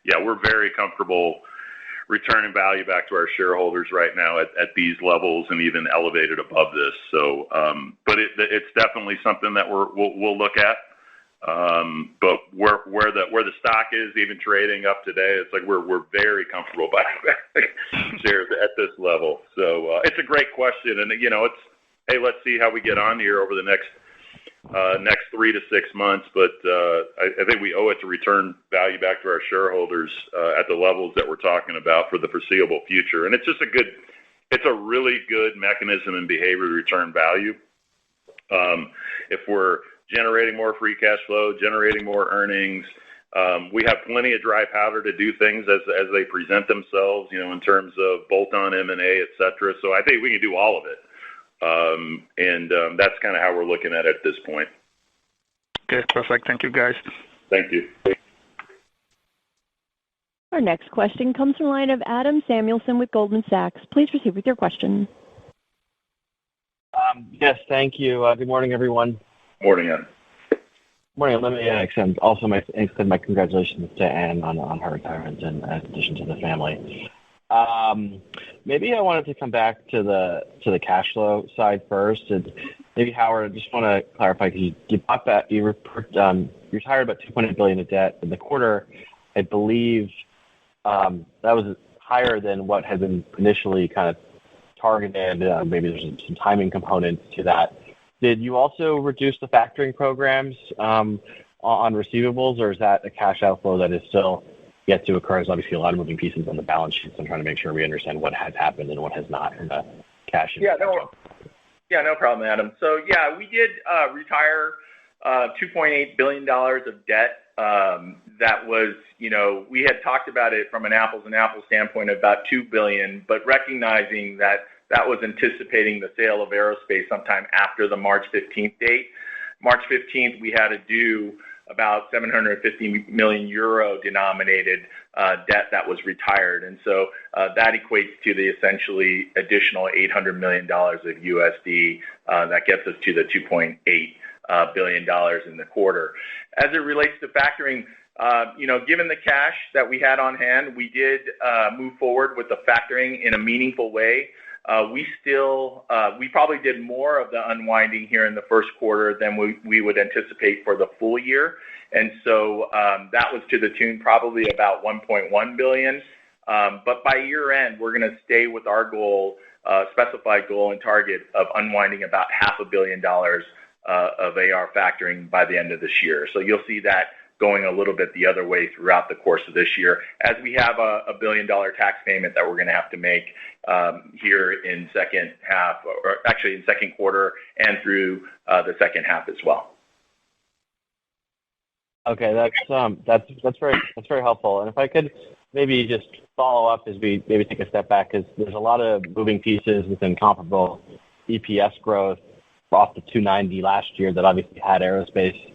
yeah, we're very comfortable returning value back to our shareholders right now at these levels and even elevated above this. So, but it's definitely something that we'll look at. But where the stock is even trading up today, it's we're very comfortable buying back shares at this level. So it's a great question, and it's hey, let's see how we get on here over the next 3 to 6 months. But I think we owe it to return value back to our shareholders at the levels that we're talking about for the foreseeable future. And it's just it's a really good mechanism and behavior to return value. If we're generating more free cash flow, generating more earnings. We have plenty of dry powder to do things as they present themselves, in terms of bolt-on M&A, et cetera. So I think we can do all of it. And that's kind of how we're looking at it at this point. Okay, perfect. Thank you, guys. Thank you. Our next question comes from the line of Adam Samuelson with Goldman Sachs. Please proceed with your question. Yes, thank you. Good morning, everyone. Morning, Adam. Morning. Let me extend my congratulations to Anne on her retirement and addition to the family. Maybe I wanted to come back to the cash flow side first. And maybe Howard, I just want to clarify because you bought that you retired about $2.8 billion of debt in the quarter. I believe that was higher than what had been initially kind of targeted. Maybe there's some timing components to that. Did you also reduce the factoring programs on receivables, or is that a cash outflow that is still yet to occur? There's obviously a lot of moving pieces on the balance sheet, so I'm trying to make sure we understand what has happened and what has not in the cash. No problem, Adam. So we did retire $2.8 billion of debt. That was, we had talked about it from an apples and apples standpoint of about $2 billion, but recognizing that was anticipating the sale of aerospace sometime after the March 15th date. March 15th, we had to do about 750 million euro denominated debt that was retired. And so that equates to the essentially additional $800 million of USD that gets us to the $2.8 billion in the quarter. As it relates to factoring, given the cash that we had on hand, we did move forward with the factoring in a meaningful way. We probably did more of the unwinding here in the first quarter than we would anticipate for the full year. And so that was to the tune probably about $1.1 billion. But by year end, we're going to stay with our goal, specified goal and target of unwinding about $500 million of AR factoring by the end of this year. So you'll see that going a little bit the other way throughout the course of this year, as we have a $1 billion tax payment that we're going to have to make here in second half, or actually in second quarter and through the second half as well. Okay, that's very helpful. And if I could maybe just follow up as we maybe take a step back, because there's a lot of moving pieces within comparable EPS growth off the 290 last year that obviously had aerospace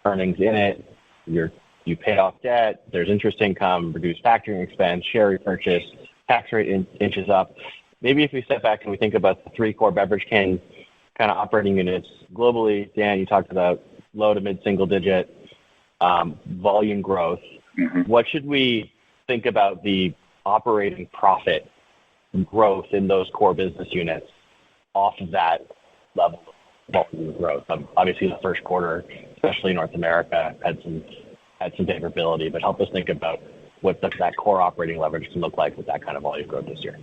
earnings in it. You paid off debt, there's interest income, reduced factoring expense, share repurchase, tax rate inches up. Maybe if we step back and we think about the three core beverage can kind of operating units globally, Dan, you talked about low to mid-single digit volume growth. Mm-hmm. What should we think about the operating profit growth in those core business units off of that level of volume growth? Obviously, the first quarter, especially North America, had some favorability, but help us think about what that core operating leverage can look like with that kind of volume growth this year.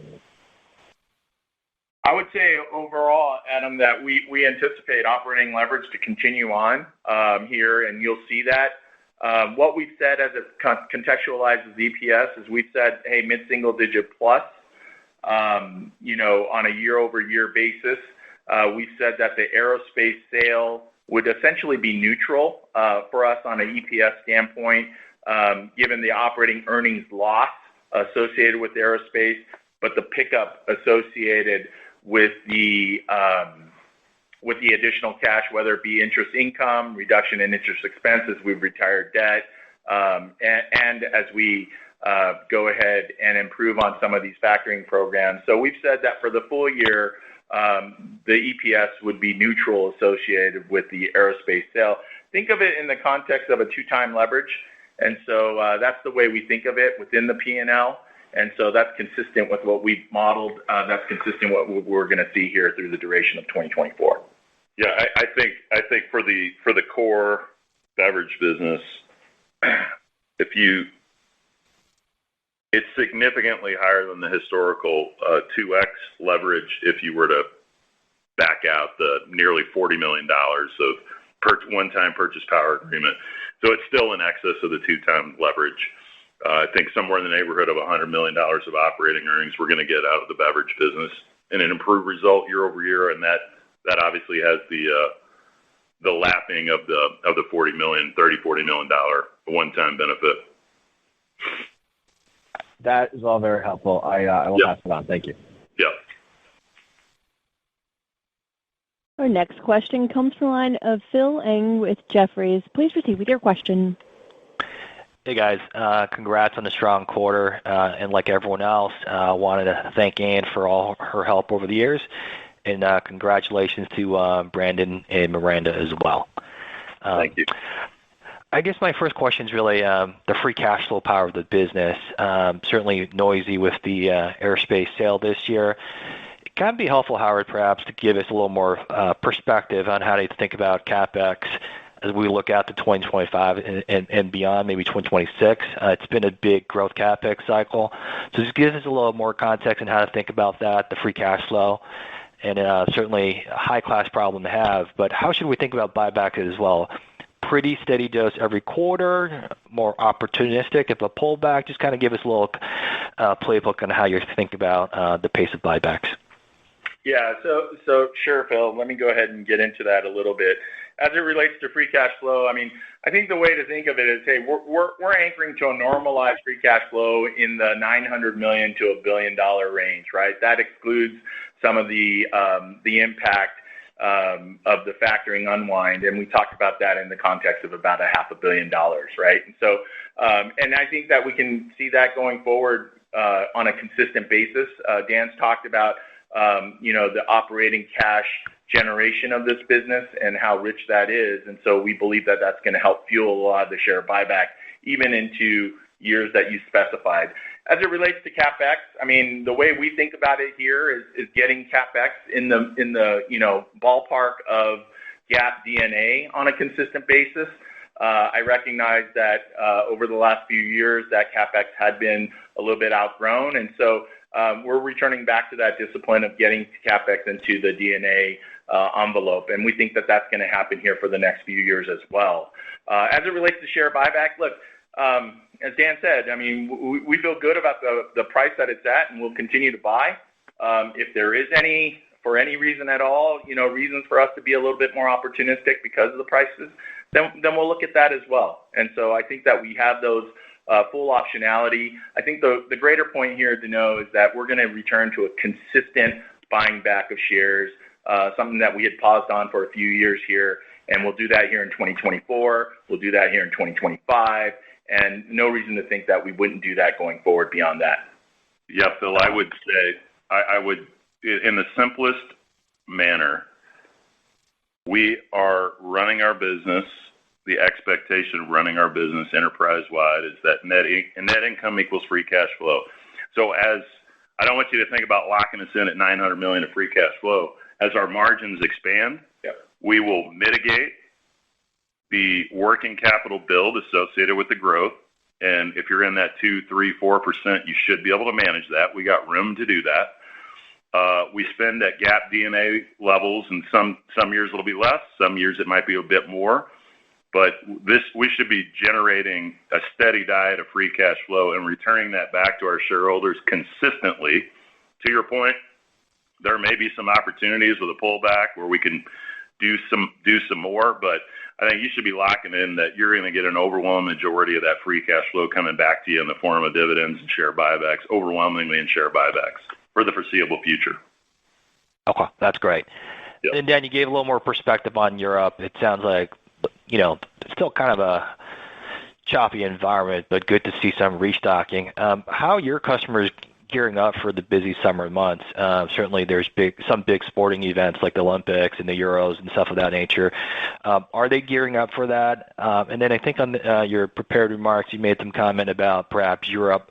I would say overall, Adam, that we anticipate operating leverage to continue on here, and you'll see that. What we've said as it contextualizes EPS is we've said, hey, mid-single digit plus, on a year-over-year basis. We've said that the aerospace sale would essentially be neutral for us on an EPS standpoint, given the operating earnings loss associated with aerospace, but the pickup associated with the additional cash, whether it be interest income, reduction in interest expenses, we've retired debt, and as we go ahead and improve on some of these factoring programs. So we've said that for the full year, the EPS would be neutral associated with the aerospace sale. Think of it in the context of a 2-time leverage, and so that's the way we think of it within the P&L, and so that's consistent with what we've modeled. That's consistent with what we're going to see here through the duration of 2024. Yeah, I think for the core beverage business, it's significantly higher than the historical 2x leverage if you were to back out the nearly $40 million of one-time purchase power agreement. So it's still in excess of the 2-time leverage. I think somewhere in the neighborhood of $100 million of operating earnings we're going to get out of the beverage business, and an improved result year over year, and that obviously has the lapping of the $40 million one-time benefit. That is all very helpful. I will pass it on. Thank you. Yeah. Our next question comes from the line of Phil Ng with Jefferies. Please proceed with your question. Hey guys, congrats on the strong quarter. And like everyone else, wanted to thank Ann for all her help over the years, and congratulations to Brandon and Miranda as well. Thank you. I guess my first question is really the free cash flow power of the business. Certainly noisy with the aerospace sale this year. It can be helpful, Howard, perhaps, to give us a little more perspective on how to think about CapEx as we look out to 2025 and beyond, maybe 2026. It's been a big growth CapEx cycle. So just give us a little more context on how to think about that, the free cash flow, and certainly a high-class problem to have. But how should we think about buyback as well? Pretty steady dose every quarter, more opportunistic if a pullback? Just kind of give us a little playbook on how you're thinking about the pace of buybacks. Yeah, so sure, Phil. Let me go ahead and get into that a little bit. As it relates to free cash flow, I mean, I think the way to think of it is, hey, we're anchoring to a normalized free cash flow in the $900 million to $1 billion range, right? That excludes some of the impact of the factoring unwind, and we talked about that in the context of about $500 million, right? And so, and I think that we can see that going forward on a consistent basis. Dan's talked about the operating cash generation of this business and how rich that is. And so we believe that that's going to help fuel a lot of the share buyback, even into years that you specified. As it relates to CapEx, I mean, the way we think about it here is getting CapEx in the ballpark of GAAP D&A on a consistent basis. I recognize that over the last few years that CapEx had been a little bit outgrown, and so we're returning back to that discipline of getting CapEx into the D&A envelope, and we think that that's going to happen here for the next few years as well. As it relates to share buyback, look, as Dan said, I mean, we feel good about the price that it's at, and we'll continue to buy. If there is for any reason at all, reasons for us to be a little bit more opportunistic because of the prices, then we'll look at that as well. And so I think that we have those full optionality. I think the greater point here to know is that we're going to return to a consistent buying back of shares, something that we had paused on for a few years here, and we'll do that here in 2024. We'll do that here in 2025, and no reason to think that we wouldn't do that going forward beyond that. Yeah, Phil, I would say, I would, in the simplest manner, we are running our business. The expectation of running our business enterprise-wide is that net income equals free cash flow. So I don't want you to think about locking us in at $900 million of free cash flow. As our margins expand, we will mitigate the working capital build associated with the growth. And if you're in that 2, 3, 4%, you should be able to manage that. We got room to do that. We spend at GAAP D&A levels, and some years it'll be less, some years it might be a bit more. But we should be generating a steady diet of free cash flow and returning that back to our shareholders consistently. To your point, there may be some opportunities with a pullback where we can do some more, but I think you should be locking in that you're going to get an overwhelming majority of that free cash flow coming back to you in the form of dividends and share buybacks, overwhelmingly in share buybacks for the foreseeable future. Okay, that's great. Yep. And Dan, you gave a little more perspective on Europe. It sounds like, still kind of a choppy environment, but good to see some restocking. How are your customers gearing up for the busy summer months? Certainly there's some big sporting events like the Olympics and the Euros and stuff of that nature. Are they gearing up for that? And then I think on your prepared remarks, you made some comment about perhaps Europe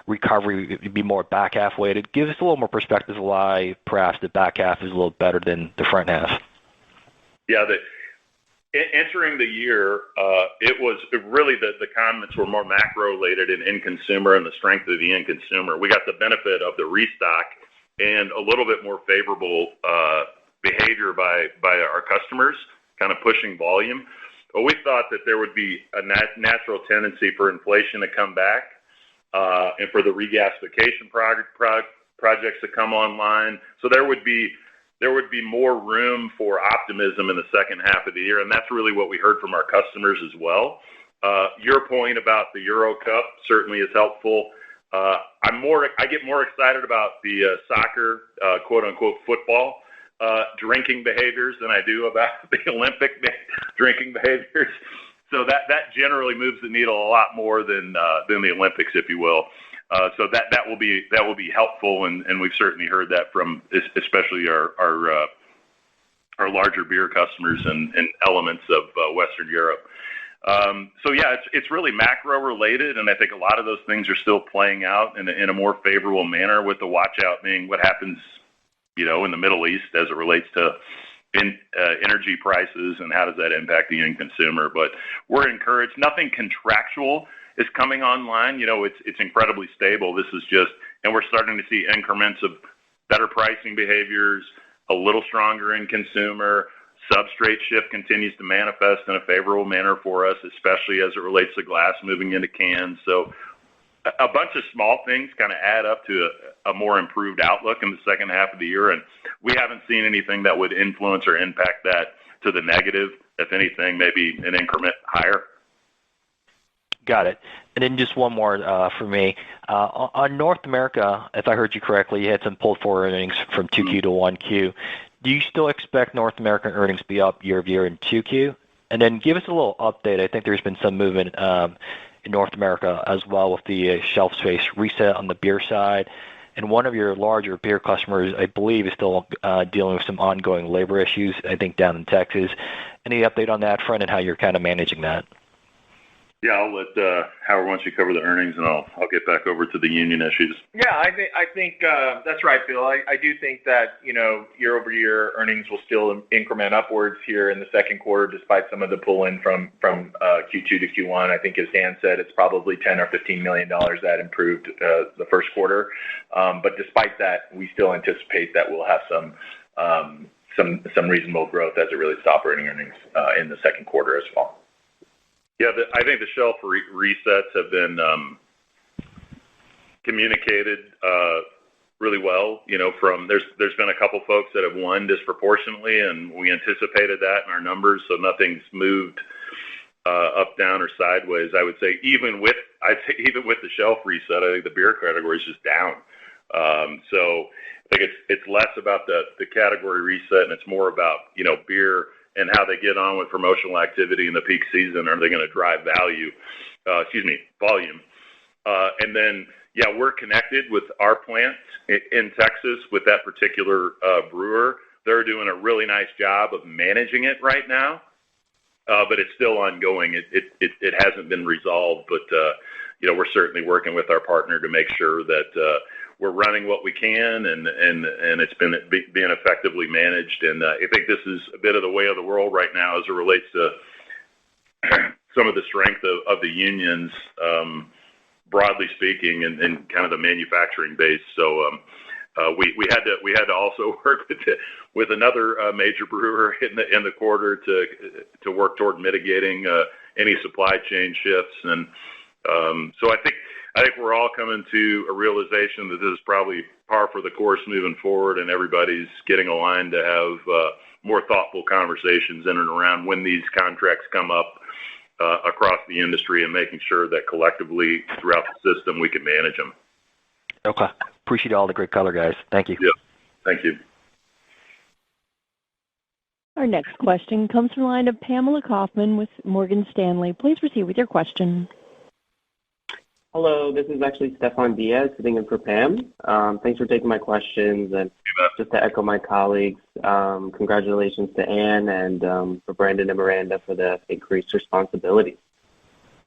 recovery would be more back half weighted. Give us a little more perspective of why perhaps the back half is a little better than the front half. Yeah, entering the year, it was really the comments were more macro-related in consumer and the strength of the end consumer. We got the benefit of the restock and a little bit more favorable behavior by our customers, kind of pushing volume. But we thought that there would be a natural tendency for inflation to come back and for the regasification projects to come online. So there would be more room for optimism in the second half of the year, and that's really what we heard from our customers as well. Your point about the Euro Cup certainly is helpful. I get more excited about the soccer, quote unquote, football drinking behaviors than I do about the Olympic drinking behaviors. So that generally moves the needle a lot more than the Olympics, if you will. So that will be helpful, and we've certainly heard that from especially our larger beer customers and elements of Western Europe. It's really macro related, and I think a lot of those things are still playing out in a more favorable manner, with the watch out being what happens, in the Middle East as it relates to energy prices and how does that impact the end consumer. But we're encouraged. Nothing contractual is coming online. It's incredibly stable. This is just, and we're starting to see increments of better pricing behaviors, a little stronger in consumer. Substrate shift continues to manifest in a favorable manner for us, especially as it relates to glass moving into cans. So a bunch of small things kind of add up to a more improved outlook in the second half of the year, and we haven't seen anything that would influence or impact that to the negative. If anything, maybe an increment higher. Got it. And then just one more for me. On North America, if I heard you correctly, you had some pulled forward earnings from 2Q to 1Q. Do you still expect North American earnings to be up year-over-year in 2Q? And then give us a little update. I think there's been some movement in North America as well with the shelf space reset on the beer side. And one of your larger beer customers, I believe, is still dealing with some ongoing labor issues, I think, down in Texas. Any update on that front and how you're kind of managing that? Yeah, I'll let Howard, once you cover the earnings, and I'll get back over to the union issues. Yeah, I think that's right, Bill. I do think that year-over-year earnings will still increment upwards here in the second quarter, despite some of the pull-in from Q2 to Q1. I think, as Dan said, it's probably $10 or $15 million that improved the first quarter. But despite that, we still anticipate that we'll have some reasonable growth as it relates to operating earnings in the second quarter as well. Yeah, I think the shelf resets have been communicated really well. There's been a couple folks that have won disproportionately, and we anticipated that in our numbers, so nothing's moved up, down, or sideways. I would say even with the shelf reset, I think the beer category is just down. So I think it's less about the category reset, and it's more about beer and how they get on with promotional activity in the peak season. Are they going to drive volume? And then, we're connected with our plant in Texas with that particular brewer. They're doing a really nice job of managing it right now, but it's still ongoing. It hasn't been resolved, but we're certainly working with our partner to make sure that we're running what we can, and it's been being effectively managed. And I think this is a bit of the way of the world right now as it relates to some of the strength of the unions, broadly speaking, and kind of the manufacturing base. So we had to also work with another major brewer in the quarter to work toward mitigating any supply chain shifts. And so I think we're all coming to a realization that this is probably par for the course moving forward, and everybody's getting aligned to have more thoughtful conversations in and around when these contracts come up across the industry, and making sure that collectively throughout the system we can manage them. Okay. Appreciate all the great color, guys. Thank you. Yeah. Thank you. Our next question comes from the line of Pamela Kaufman with Morgan Stanley. Please proceed with your question. Hello, this is actually Stefan Diaz sitting in for Pam. Thanks for taking my questions. And just to echo my colleagues, congratulations to Ann and for Brandon and Miranda for the increased responsibilities.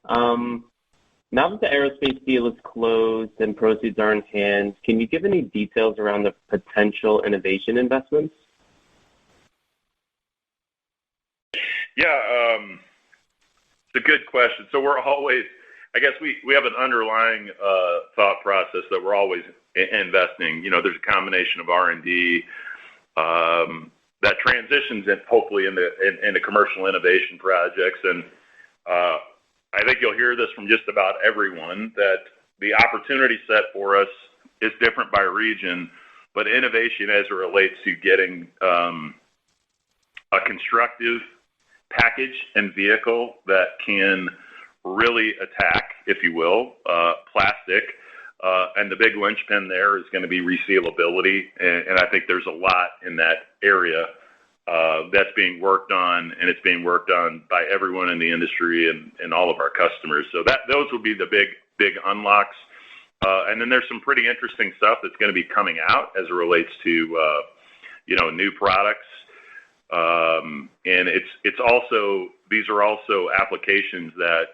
Now that the aerospace deal is closed and proceeds are in hand, can you give any details around the potential innovation investments? Yeah, it's a good question. So we're always, I guess we have an underlying thought process that we're always investing. There's a combination of R&D that transitions hopefully into commercial innovation projects. And I think you'll hear this from just about everyone, that the opportunity set for us is different by region, but innovation as it relates to getting a constructive package and vehicle that can really attack, if you will, plastic. And the big linchpin there is going to be resealability. And I think there's a lot in that area that's being worked on, and it's being worked on by everyone in the industry and all of our customers. So those will be the big unlocks. And then there's some pretty interesting stuff that's going to be coming out as it relates to new products. And it's also these are also applications that,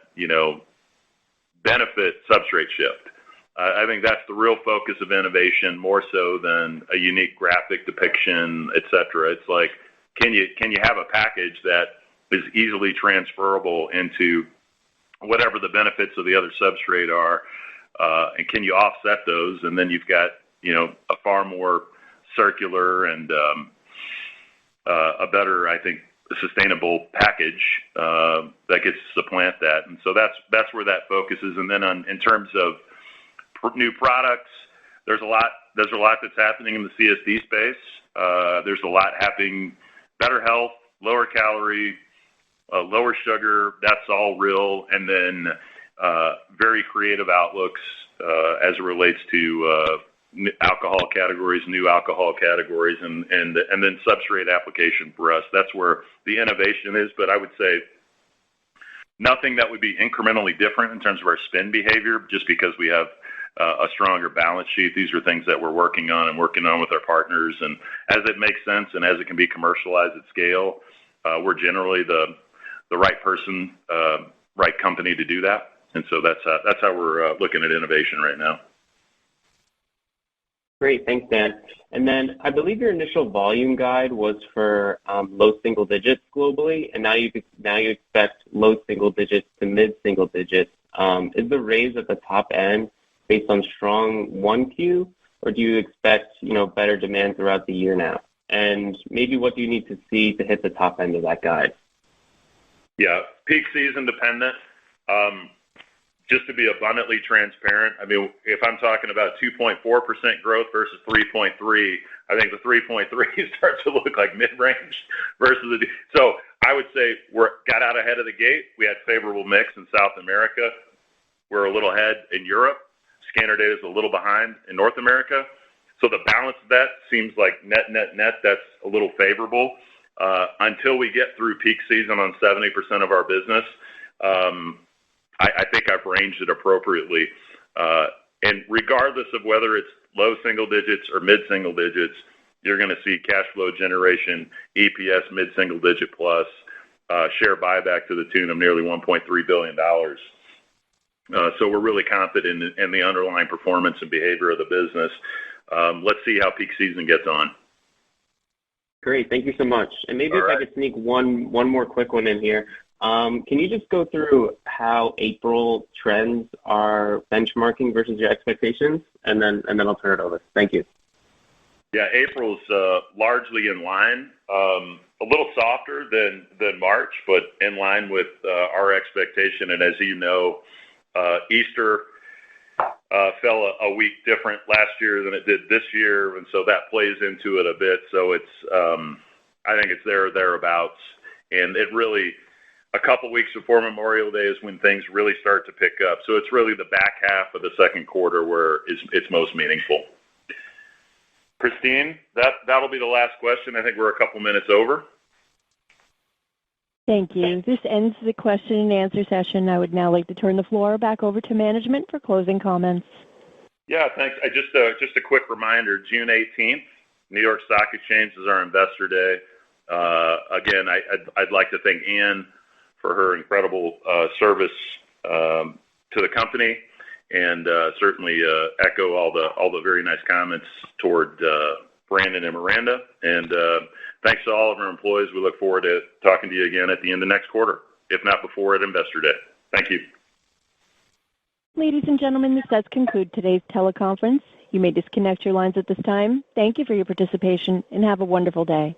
benefit substrate shift. I think that's the real focus of innovation, more so than a unique graphic depiction, et cetera. It's like, can you have a package that is easily transferable into whatever the benefits of the other substrate are, and can you offset those? And then you've got, a far more circular and a better, I think, sustainable package that gets to supplant that. And so that's where that focus is. And then in terms of new products, there's a lot that's happening in the CSD space. There's a lot happening, better health, lower calorie, lower sugar. That's all real. And then very creative outlooks as it relates to alcohol categories, new alcohol categories, and then substrate application for us. That's where the innovation is. But I would say nothing that would be incrementally different in terms of our spend behavior, just because we have a stronger balance sheet. These are things that we're working on with our partners. And as it makes sense and as it can be commercialized at scale, we're generally the right person, right company to do that. And so that's how we're looking at innovation right now. Great. Thanks, Dan. And then I believe your initial volume guide was for low single digits globally, and now you expect low single digits to mid single digits. Is the raise at the top end based on strong 1Q, or do you expect better demand throughout the year now? And maybe what do you need to see to hit the top end of that guide? Yeah, peak season dependent. Just to be abundantly transparent, I mean, if I'm talking about 2.4% growth versus 3.3, I think the 3.3 starts to look like mid-range versus so I would say got out ahead of the gate. We had favorable mix in South America. We're a little ahead in Europe. Scanner data is a little behind in North America. So the balance of that seems like net, that's a little favorable. Until we get through peak season on 70% of our business, I think I've ranged it appropriately. And regardless of whether it's low single digits or mid single digits, you're going to see cash flow generation, EPS mid single digit plus, share buyback to the tune of nearly $1.3 billion. So we're really confident in the underlying performance and behavior of the business. Let's see how peak season gets on. Great. Thank you so much. And maybe if I could sneak one more quick one in here. Can you just go through how April trends are benchmarking versus your expectations? And then I'll turn it over. Thank you. Yeah, April's largely in line. A little softer than March, but in line with our expectation. And as you know, Easter fell a week different last year than it did this year, and so that plays into it a bit. So it's, I think it's there or thereabouts, and it really, a couple weeks before Memorial Day is when things really start to pick up. So it's really the back half of the second quarter where it's most meaningful. Christine, that'll be the last question. I think we're a couple minutes over. Thank you. This ends the question and answer session. I would now like to turn the floor back over to management for closing comments. Yeah, thanks. Just a quick reminder, June 18th, New York Stock Exchange is our Investor Day. Again, I'd like to thank Ann for her incredible service to the company, and certainly echo all the very nice comments toward Brandon and Miranda. And thanks to all of our employees. We look forward to talking to you again at the end of next quarter, if not before, at Investor Day. Thank you. Ladies and gentlemen, this does conclude today's teleconference. You may disconnect your lines at this time. Thank you for your participation, and have a wonderful day.